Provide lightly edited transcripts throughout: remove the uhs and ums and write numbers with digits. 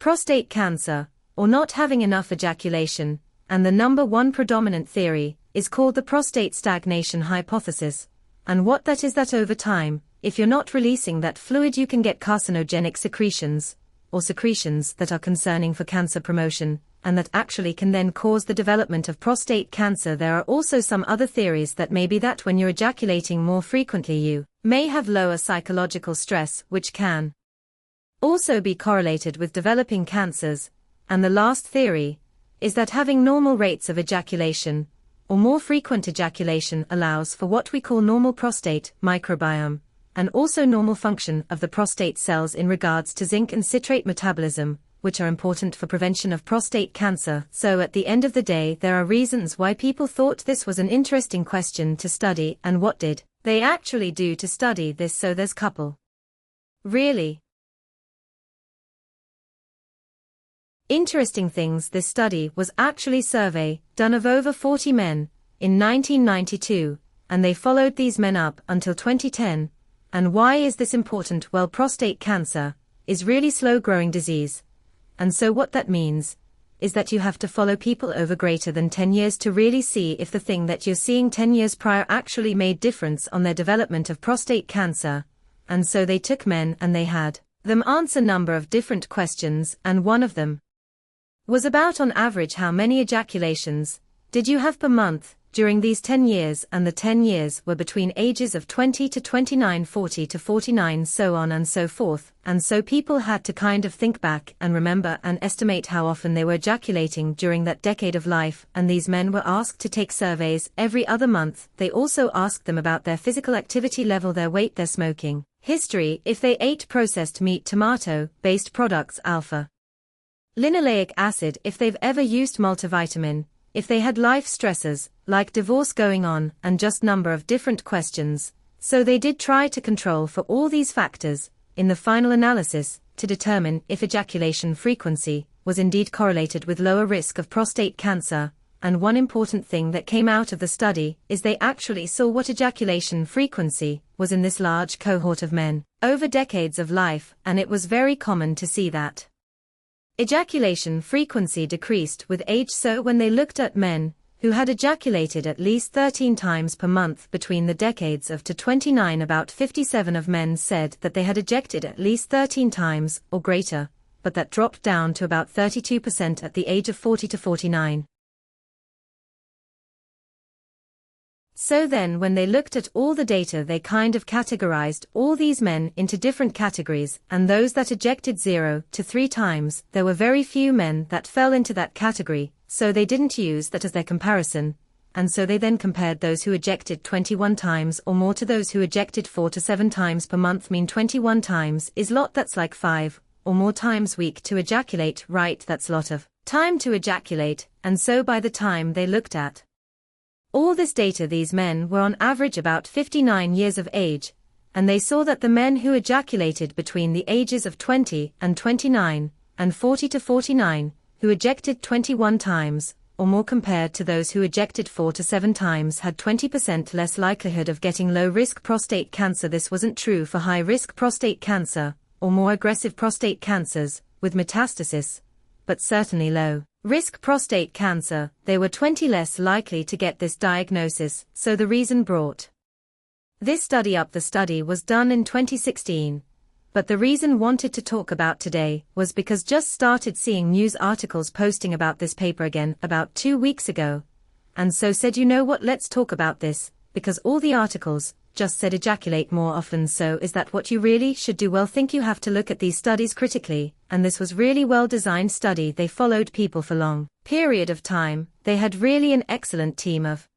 prostate cancer, or not having enough ejaculation, and the number one predominant theory, is called the prostate stagnation hypothesis. And what that is that over time, if you're not releasing that fluid you can get carcinogenic secretions, or secretions that are concerning for cancer promotion, and that actually can then cause the development of prostate cancer. There are also some other theories that may be that when you're ejaculating more frequently you may have lower psychological stress, which can also be correlated with developing cancers. And the last theory is that having normal rates of ejaculation, or more frequent ejaculation, allows for what we call normal prostate microbiome, and also normal function of the prostate cells in regards to zinc and citrate metabolism, which are important for prevention of prostate cancer. So at the end of the day, there are reasons why people thought this was an interesting question to study, and what did they actually do to study this? So there's couple really interesting things. This study was actually survey done of over 40 men in 1992, and they followed these men up until 2010. And why is this important? Well, prostate cancer is really slow-growing disease. And so what that means is that you have to follow people over greater than 10 years to really see if the thing that you're seeing 10 years prior actually made difference on their development of prostate cancer. And so they took men and they had them answer a number of different questions, and one of them was about, on average, how many ejaculations did you have per month during these 10 years, and the 10 years were between ages of 20 to 29, 40 to 49, so on and so forth. And so people had to kind of think back and remember and estimate how often they were ejaculating during that decade of life, and these men were asked to take surveys every other month. They also asked them about their physical activity level, their weight, their smoking history, if they ate processed meat, tomato-based products, alpha linoleic acid, if they've ever used multivitamin, if they had life stressors, like divorce going on, and just number of different questions. So they did try to control for all these factors in the final analysis to determine if ejaculation frequency was indeed correlated with lower risk of prostate cancer. And one important thing that came out of the study is they actually saw what ejaculation frequency was in this large cohort of men over decades of life, and it was very common to see that ejaculation frequency decreased with age. So when they looked at men who had ejaculated at least 13 times per month between the decades of to 29, about 57 of men said that they had ejected at least 13 times or greater, but that dropped down to about 32% at the age of 40 to 49. So then when they looked at all the data, they kind of categorized all these men into different categories, and those that ejected 0 to 3 times, there were very few men that fell into that category, so they didn't use that as their comparison. And so they then compared those who ejected 21 times or more to those who ejected 4 to 7 times per month. Mean 21 times is lot, that's like 5 or more times week to ejaculate, right? That's lot of time to ejaculate. And so by the time they looked at all this data, these men were on average about 59 years of age, and they saw that the men who ejaculated between the ages of 20 and 29, and 40 to 49, who ejected 21 times or more compared to those who ejected 4 to 7 times, had 20% less likelihood of getting low-risk prostate cancer. This wasn't true for high-risk prostate cancer, or more aggressive prostate cancers, with metastasis, but certainly low-risk prostate cancer, they were 20 less likely to get this diagnosis. So the reason brought this study up, the study was done in 2016, but the reason wanted to talk about today was because just started seeing news articles posting about this paper again about 2 weeks ago, and so said, you know what, let's talk about this, because all the articles just said ejaculate more often. So is that what you really should do? Well, think you have to look at these studies critically, and this was really well-designed study. They followed people for long period of time. They had really an excellent team of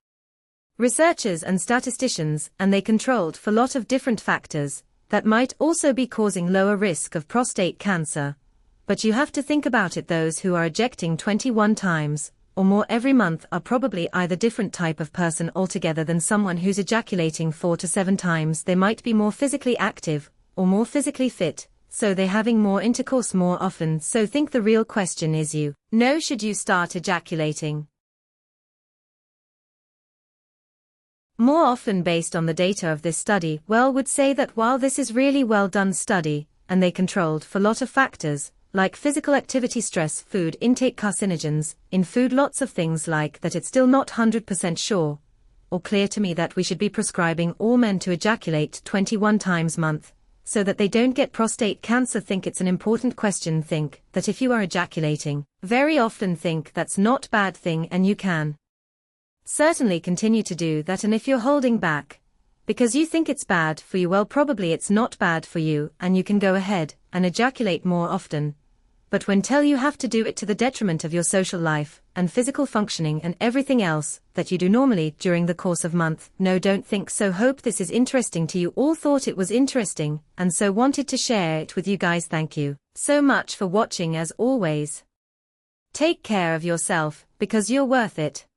researchers and statisticians, and they controlled for a lot of different factors that might also be causing lower risk of prostate cancer. But you have to think about it, those who are ejecting 21 times or more every month are probably either different type of person altogether than someone who's ejaculating 4 to 7 times. They might be more physically active or more physically fit, so they're having more intercourse more often. So think the real question is, you know, should you start ejaculating more often? Based on the data of this study, well, would say that while this is really well done study, and they controlled for a lot of factors, like physical activity, stress, food intake, carcinogens, in food, lots of things like that. It's still not 100% sure or clear to me that we should be prescribing all men to ejaculate 21 times a month, so that they don't get prostate cancer. Think it's an important question. Think that if you are ejaculating very often, think that's not bad thing, and you can certainly continue to do that. And if you're holding back because you think it's bad for you, well, probably it's not bad for you, and you can go ahead and ejaculate more often. But when tell you have to do it to the detriment of your social life and physical functioning and everything else that you do normally during the course of month, no, don't think so. Hope this is interesting to you all. Thought it was interesting, and so wanted to share it with you guys. Thank you so much for watching. As always, take care of yourself, because you're worth it.